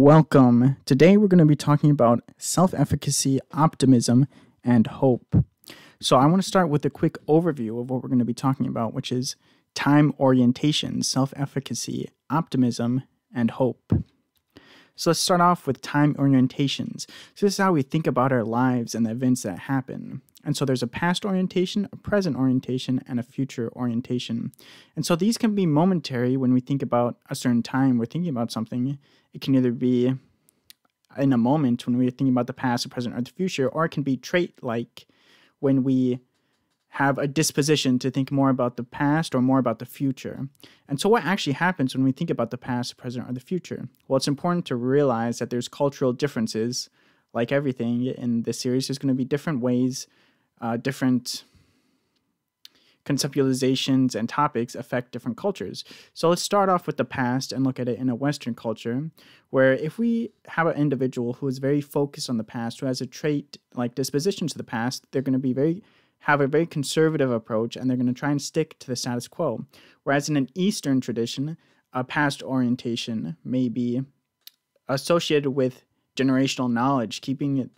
Welcome. Today we're going to be talking about self-efficacy, optimism, and hope. So I want to start with a quick overview of what we're going to be talking about, which is time orientation, self-efficacy, optimism, and hope. So let's start off with time orientations. So this is how we think about our lives and the events that happen. And so there's a past orientation, a present orientation, and a future orientation. And so these can be momentary when we think about a certain time we're thinking about something. It can either be in a moment when we're thinking about the past, the present, or the future, or it can be trait-like when we have a disposition to think more about the past or more about the future. And so what actually happens when we think about the past, the present, or the future? Well, it's important to realize that there's cultural differences. Like everything in this series, there's going to be different ways, different conceptualizations and topics affect different cultures. So let's start off with the past and look at it in a Western culture, where if we have an individual who is very focused on the past, who has a trait like disposition to the past, they're going to have a very conservative approach, and they're going to try and stick to the status quo. Whereas in an Eastern tradition, a past orientation may be associated with generational knowledge, keeping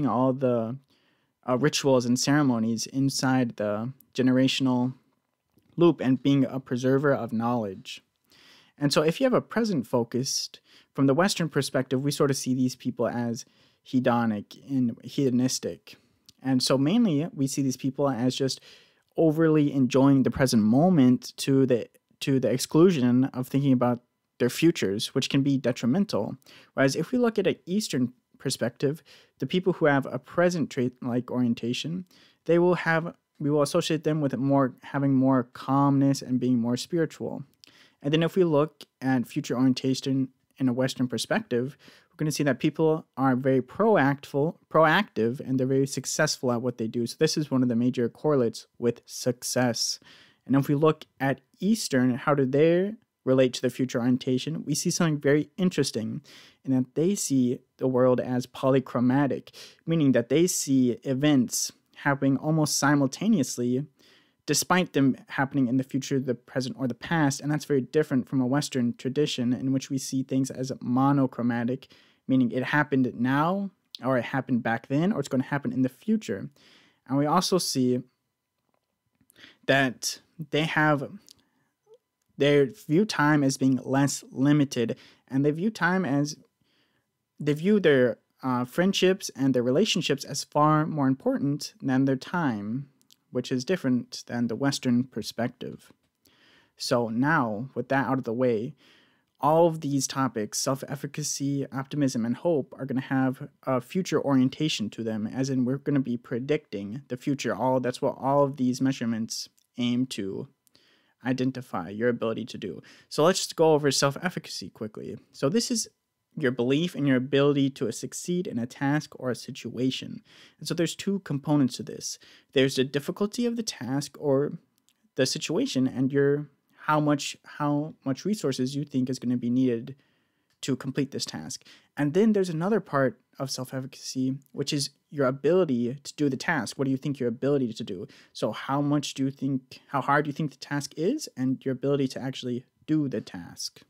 all the rituals and ceremonies inside the generational loop and being a preserver of knowledge. And so if you have a present focused, from the Western perspective, we sort of see these people as hedonic and hedonistic. And so mainly we see these people as just overly enjoying the present moment to the exclusion of thinking about their futures, which can be detrimental. Whereas if we look at an Eastern perspective, the people who have a present trait-like orientation, we will associate them with having more calmness and being more spiritual. And then if we look at future orientation in a Western perspective, we're going to see that people are very proactive, and they're very successful at what they do. So this is one of the major correlates with success. And if we look at Eastern, how do they relate to the future orientation? We see something very interesting in that they see the world as polychromatic, meaning that they see events happening almost simultaneously, despite them happening in the future, the present, or the past. And that's very different from a Western tradition in which we see things as monochromatic, meaning it happened now, or it happened back then, or it's going to happen in the future. And we also see that they view time as being less limited, and they view their friendships and their relationships as far more important than their time, which is different than the Western perspective. So now, with that out of the way, all of these topics, self-efficacy, optimism, and hope, are going to have a future orientation to them, as in we're going to be predicting the future. That's what all of these measurements aim to identify your ability to do. So let's just go over self-efficacy quickly. So this is your belief in your ability to succeed in a task or a situation. And so there's two components to this. There's the difficulty of the task or the situation, and how much resources you think is going to be needed to complete this task. And then there's another part of self-efficacy, which is your ability to do the task. What do you think your ability to do? So how hard do you think the task is, and your ability to actually do the task.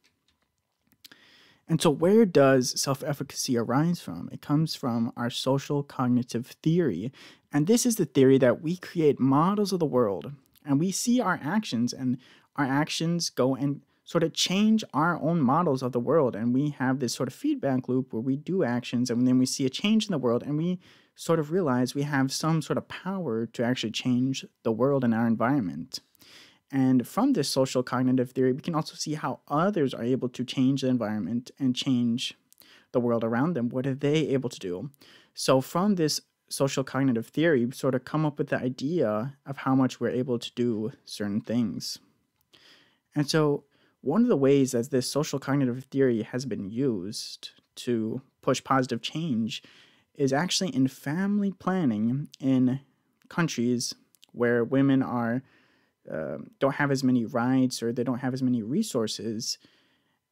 And so where does self-efficacy arise from? It comes from our social cognitive theory. And this is the theory that we create models of the world, and we see our actions, and our actions go and sort of change our own models of the world. And we have this sort of feedback loop where we do actions, and then we see a change in the world, and we sort of realize we have some sort of power to actually change the world and our environment. And from this social cognitive theory, we can also see how others are able to change the environment and change the world around them. What are they able to do? So from this social cognitive theory, we sort of come up with the idea of how much we're able to do certain things. And so one of the ways that this social cognitive theory has been used to push positive change is actually in family planning in countries where women don't have as many rights, or they don't have as many resources.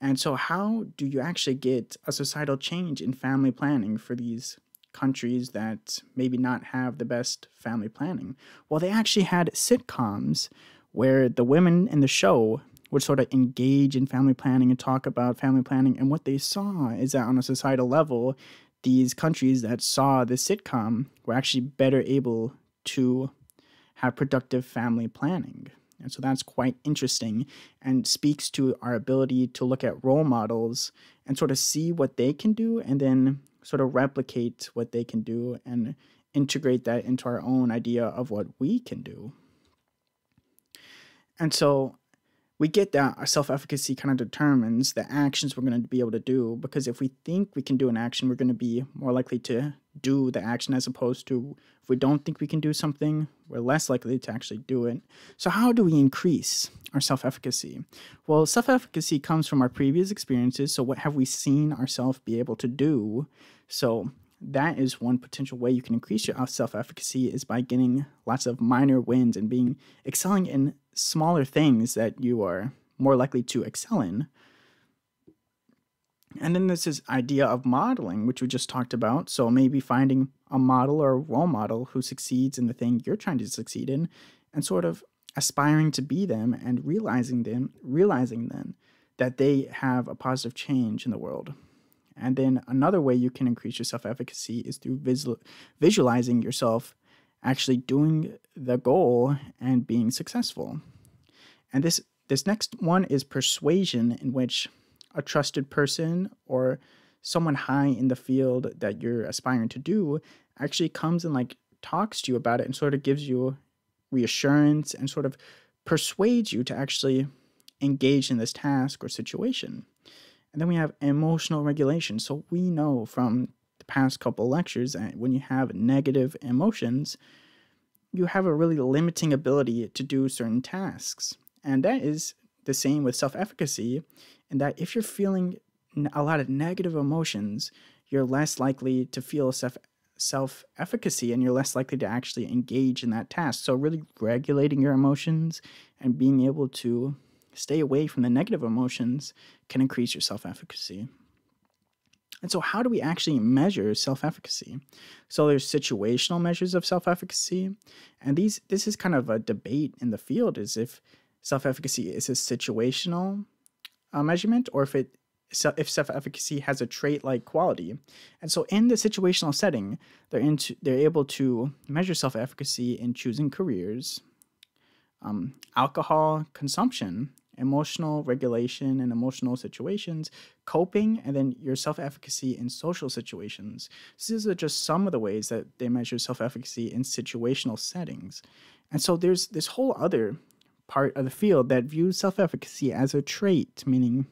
And so how do you actually get a societal change in family planning for these countries that maybe not have the best family planning? Well, they actually had sitcoms where the women in the show would sort of engage in family planning and talk about family planning. And what they saw is that on a societal level, these countries that saw this sitcom were actually better able to have productive family planning. And so that's quite interesting and speaks to our ability to look at role models and sort of see what they can do and then sort of replicate what they can do and integrate that into our own idea of what we can do. And so we get that our self-efficacy kind of determines the actions we're going to be able to do, because if we think we can do an action, we're going to be more likely to do the action, as opposed to if we don't think we can do something, we're less likely to actually do it. So how do we increase our self-efficacy? Well, self-efficacy comes from our previous experiences. So what have we seen ourselves be able to do? So that is one potential way you can increase your self-efficacy, is by getting lots of minor wins and excelling in smaller things that you are more likely to excel in. And then there's this idea of modeling, which we just talked about. So maybe finding a model or a role model who succeeds in the thing you're trying to succeed in, and sort of aspiring to be them and realizing then that they have a positive change in the world. And then another way you can increase your self-efficacy is through visualizing yourself actually doing the goal and being successful. And this next one is persuasion, in which a trusted person or someone high in the field that you're aspiring to do actually comes and like talks to you about it and sort of gives you reassurance and sort of persuades you to actually engage in this task or situation. And then we have emotional regulation. So we know from the past couple lectures that when you have negative emotions, you have a really limiting ability to do certain tasks. And that is the same with self-efficacy, in that if you're feeling a lot of negative emotions, you're less likely to feel self-efficacy, and you're less likely to actually engage in that task. So really regulating your emotions and being able to stay away from the negative emotions can increase your self-efficacy. And so how do we actually measure self-efficacy? So there's situational measures of self-efficacy, and this is kind of a debate in the field, is if self-efficacy is a situational measurement, or if self-efficacy has a trait-like quality. And so in the situational setting, they're able to measure self-efficacy in choosing careers, alcohol consumption, emotional regulation and emotional situations, coping, and then your self-efficacy in social situations. So these are just some of the ways that they measure self-efficacy in situational settings. And so there's this whole other part of the field that views self-efficacy as a trait, meaning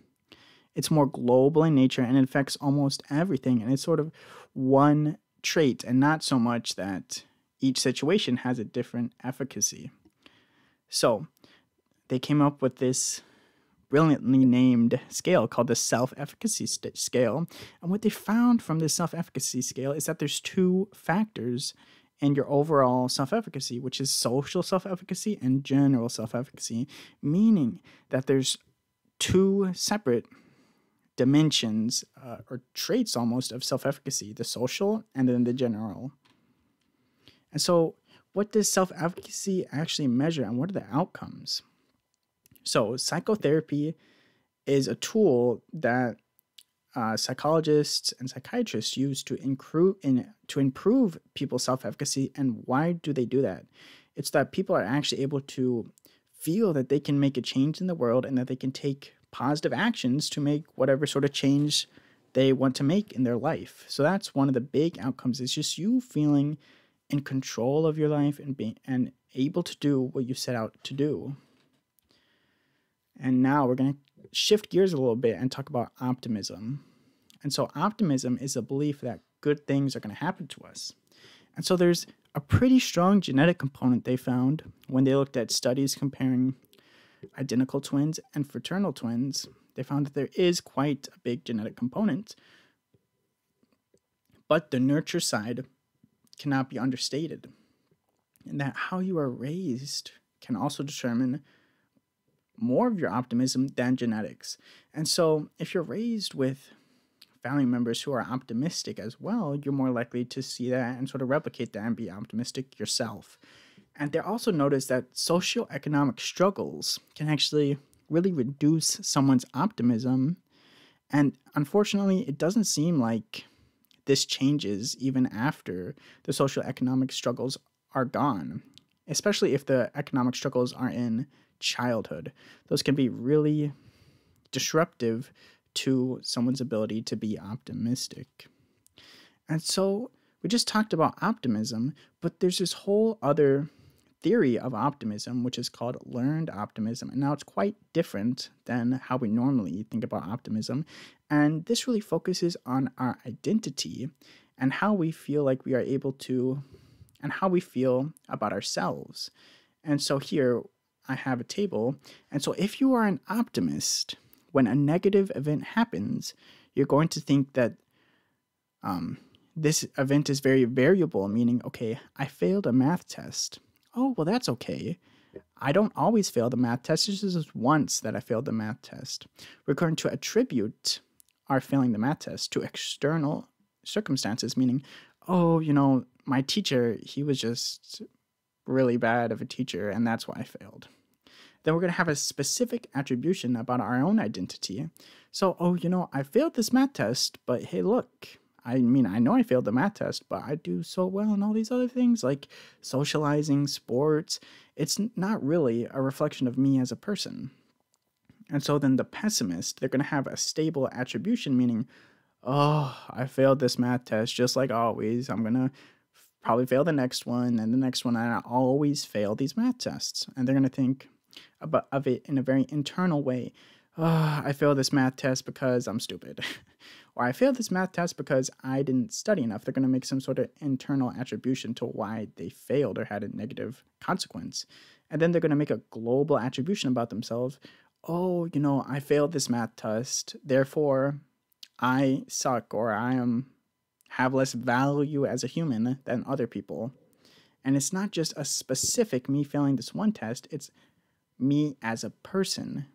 it's more global in nature and it affects almost everything. And it's sort of one trait, and not so much that each situation has a different efficacy. So they came up with this brilliantly named scale called the self-efficacy scale. And what they found from this self-efficacy scale is that there's two factors in your overall self-efficacy, which is social self-efficacy and general self-efficacy, meaning that there's two separate dimensions or traits almost of self-efficacy, the social and then the general. And so what does self-efficacy actually measure, and what are the outcomes? So psychotherapy is a tool that psychologists and psychiatrists use to improve people's self-efficacy. And why do they do that? It's that people are actually able to feel that they can make a change in the world and that they can take positive actions to make whatever sort of change they want to make in their life. So that's one of the big outcomes, is just you feeling in control of your life and being able to do what you set out to do. And now we're going to shift gears a little bit and talk about optimism. And so optimism is a belief that good things are going to happen to us. And so there's a pretty strong genetic component they found when they looked at studies comparing identical twins and fraternal twins. They found that there is quite a big genetic component, but the nurture side cannot be understated, and that how you are raised can also determine more of your optimism than genetics. And so if you're raised with family members who are optimistic as well, you're more likely to see that and sort of replicate that and be optimistic yourself. And they also noticed that socioeconomic struggles can actually really reduce someone's optimism. And unfortunately, it doesn't seem like this changes even after the social economic struggles are gone, especially if the economic struggles are in childhood. Those can be really disruptive to someone's ability to be optimistic. And so we just talked about optimism, but there's this whole other theory of optimism, which is called learned optimism. And now it's quite different than how we normally think about optimism. And this really focuses on our identity and how we feel like we are able to, and how we feel about ourselves. And so here I have a table. And so if you are an optimist, when a negative event happens, you're going to think that this event is very variable, meaning, okay, I failed a math test. Oh, well, that's okay. I don't always fail the math test. It's just once that I failed the math test. We're going to attribute our failing the math test to external circumstances, meaning, oh, my teacher, he was just really bad of a teacher, and that's why I failed. Then we're going to have a specific attribution about our own identity. So, I failed this math test, but hey, look, I know I failed the math test, but I do so well in all these other things like socializing, sports. It's not really a reflection of me as a person. And so then the pessimist, they're going to have a stable attribution, meaning, oh, I failed this math test just like always. I'm going to probably fail the next one and the next one. And I always fail these math tests. And they're going to think of it in a very internal way. Oh, I failed this math test because I'm stupid. Or I failed this math test because I didn't study enough. They're going to make some sort of internal attribution to why they failed or had a negative consequence. And then they're going to make a global attribution about themselves. Oh, I failed this math test. Therefore, I suck, or have less value as a human than other people. And it's not just a specific me failing this one test. It's me as a person.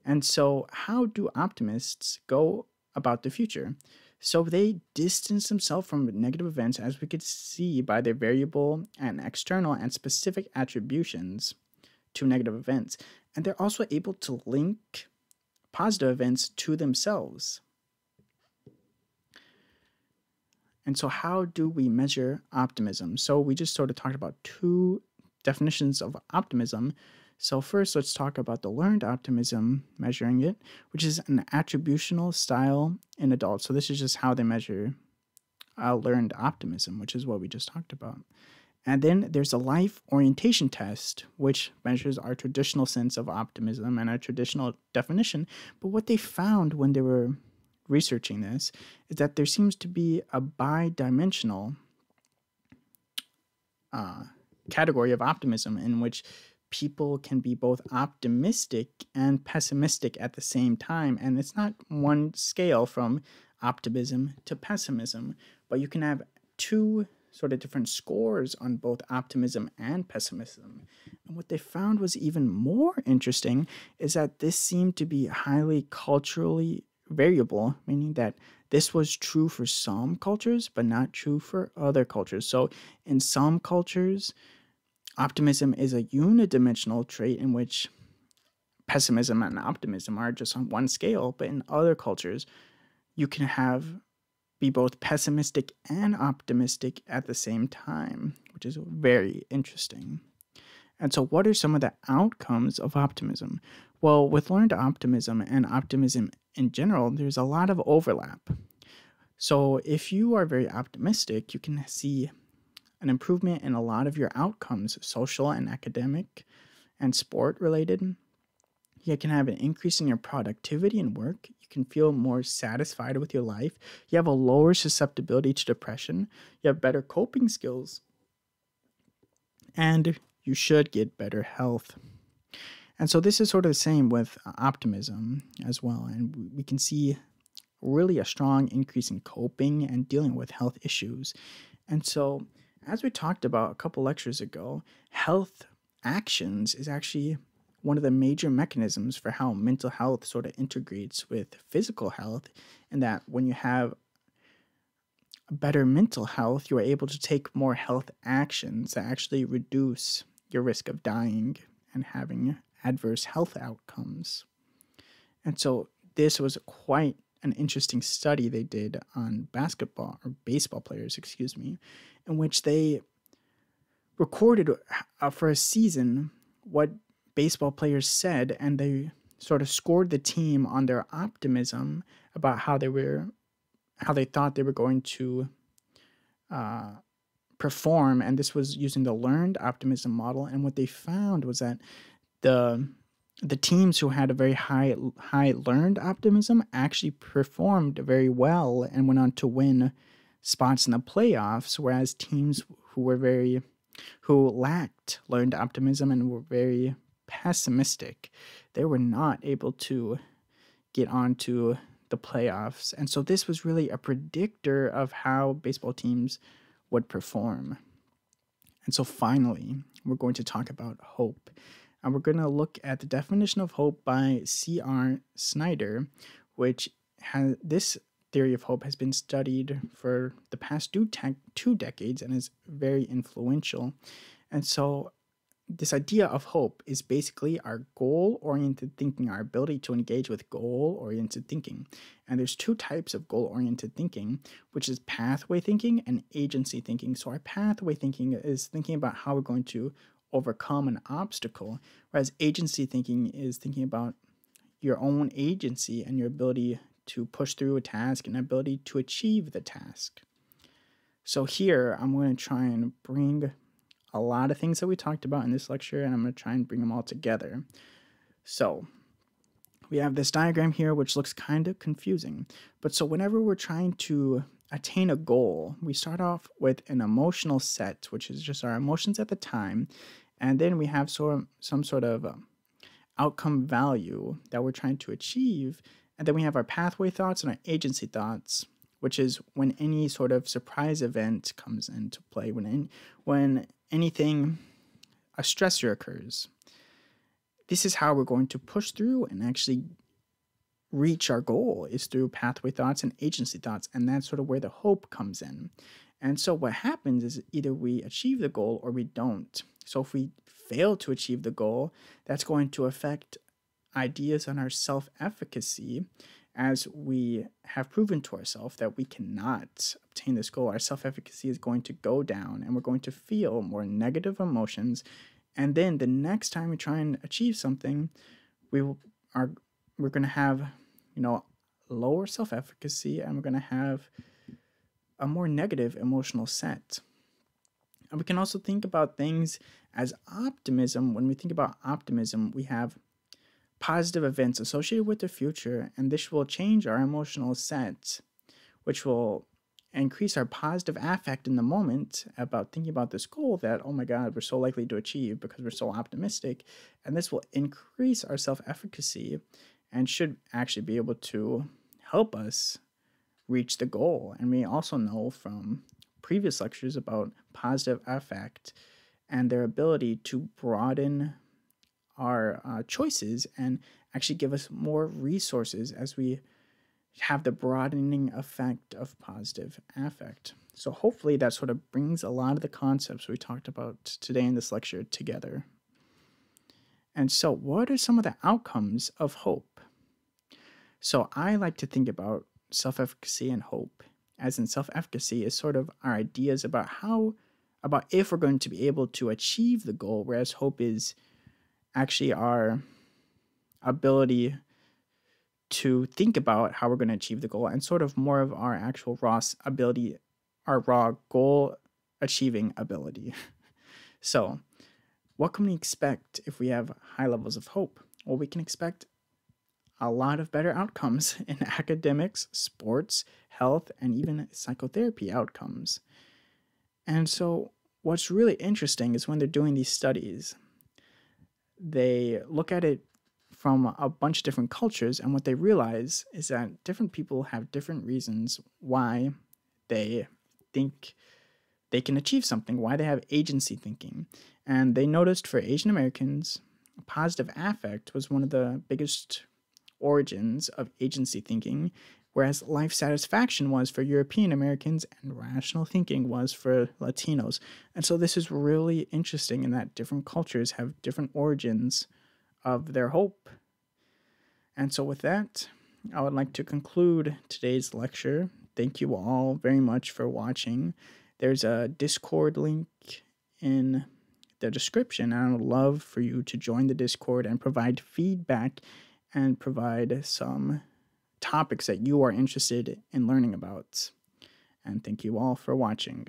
And so how do optimists go about the future? So they distance themselves from negative events, as we could see by their variable and external and specific attributions to negative events. And they're also able to link positive events to themselves. And so how do we measure optimism? So we just sort of talked about two definitions of optimism. So first, let's talk about the learned optimism, measuring it, which is an attributional style in adults. So this is just how they measure learned optimism, which is what we just talked about. And then there's a life orientation test, which measures our traditional sense of optimism and our traditional definition. But what they found when they were researching this is that there seems to be a bi-dimensional category of optimism in which people can be both optimistic and pessimistic at the same time. And it's not one scale from optimism to pessimism, but you can have two sort of different scores on both optimism and pessimism. And what they found was even more interesting is that this seemed to be highly culturally variable, meaning that this was true for some cultures, but not true for other cultures. So in some cultures, optimism is a unidimensional trait in which pessimism and optimism are just on one scale, but in other cultures, you can be both pessimistic and optimistic at the same time, which is very interesting. And so what are some of the outcomes of optimism? Well, with learned optimism and optimism in general, there's a lot of overlap. So if you are very optimistic, you can see an improvement in a lot of your outcomes, social and academic and sport related. You can have an increase in your productivity in work. You can feel more satisfied with your life. You have a lower susceptibility to depression. You have better coping skills. And you should get better health. And so this is sort of the same with optimism as well. And we can see really a strong increase in coping and dealing with health issues. And so, as we talked about a couple lectures ago, health actions is actually one of the major mechanisms for how mental health sort of integrates with physical health, and that when you have better mental health, you are able to take more health actions that actually reduce your risk of dying and having adverse health outcomes. And so this was quite an interesting study they did on baseball players, in which they recorded for a season what baseball players said, and they sort of scored the team on their optimism about how they thought they were going to perform. And this was using the learned optimism model. And what they found was that the teams who had a very high learned optimism actually performed very well and went on to win spots in the playoffs, whereas teams who lacked learned optimism and were very pessimistic, they were not able to get onto the playoffs. And so this was really a predictor of how baseball teams would perform. And so finally, we're going to talk about hope. And we're going to look at the definition of hope by C.R. Snyder, which has this theory of hope has been studied for the past 2 decades and is very influential. And so this idea of hope is basically our goal-oriented thinking, our ability to engage with goal-oriented thinking. And there's 2 types of goal-oriented thinking, which is pathway thinking and agency thinking. So our pathway thinking is thinking about how we're going to overcome an obstacle, whereas agency thinking is thinking about your own agency and your ability to push through a task and ability to achieve the task. So here I'm going to try and bring a lot of things that we talked about in this lecture, and I'm going to try and bring them all together. So we have this diagram here, which looks kind of confusing. But so whenever we're trying to attain a goal, we start off with an emotional set, which is just our emotions at the time. And then we have some sort of outcome value that we're trying to achieve. And then we have our pathway thoughts and our agency thoughts, which is when any sort of surprise event comes into play, when anything, a stressor occurs. This is how we're going to push through and actually reach our goal, is through pathway thoughts and agency thoughts. And that's sort of where the hope comes in. And so what happens is either we achieve the goal or we don't. So if we fail to achieve the goal, that's going to affect ideas on our self-efficacy, as we have proven to ourselves that we cannot obtain this goal. Our self-efficacy is going to go down, and we're going to feel more negative emotions. And then the next time we try and achieve something, we're going to have, lower self-efficacy, and we're going to have a more negative emotional set. And we can also think about things as optimism. When we think about optimism, we have positive events associated with the future, and this will change our emotional set, which will increase our positive affect in the moment about thinking about this goal that, oh my God, we're so likely to achieve because we're so optimistic. And this will increase our self-efficacy and should actually be able to help us reach the goal. And we also know from previous lectures about positive affect and their ability to broaden our choices and actually give us more resources as we have the broadening effect of positive affect. So hopefully that sort of brings a lot of the concepts we talked about today in this lecture together. And so what are some of the outcomes of hope? So I like to think about self-efficacy and hope, as in self-efficacy is sort of our ideas about if we're going to be able to achieve the goal, whereas hope is actually our ability to think about how we're going to achieve the goal, and sort of more of our actual raw ability, our raw goal achieving ability. So what can we expect if we have high levels of hope? Well, we can expect a lot of better outcomes in academics, sports, health, and even psychotherapy outcomes. And so what's really interesting is when they're doing these studies, they look at it from a bunch of different cultures, and what they realize is that different people have different reasons why they think they can achieve something, why they have agency thinking. And they noticed for Asian Americans, positive affect was one of the biggest origins of agency thinking, whereas life satisfaction was for European Americans and rational thinking was for Latinos. And so this is really interesting in that different cultures have different origins of their hope. And so, with that, I would like to conclude today's lecture. Thank you all very much for watching. There's a Discord link in the description. I would love for you to join the Discord and provide feedback and provide some topics that you are interested in learning about. And thank you all for watching.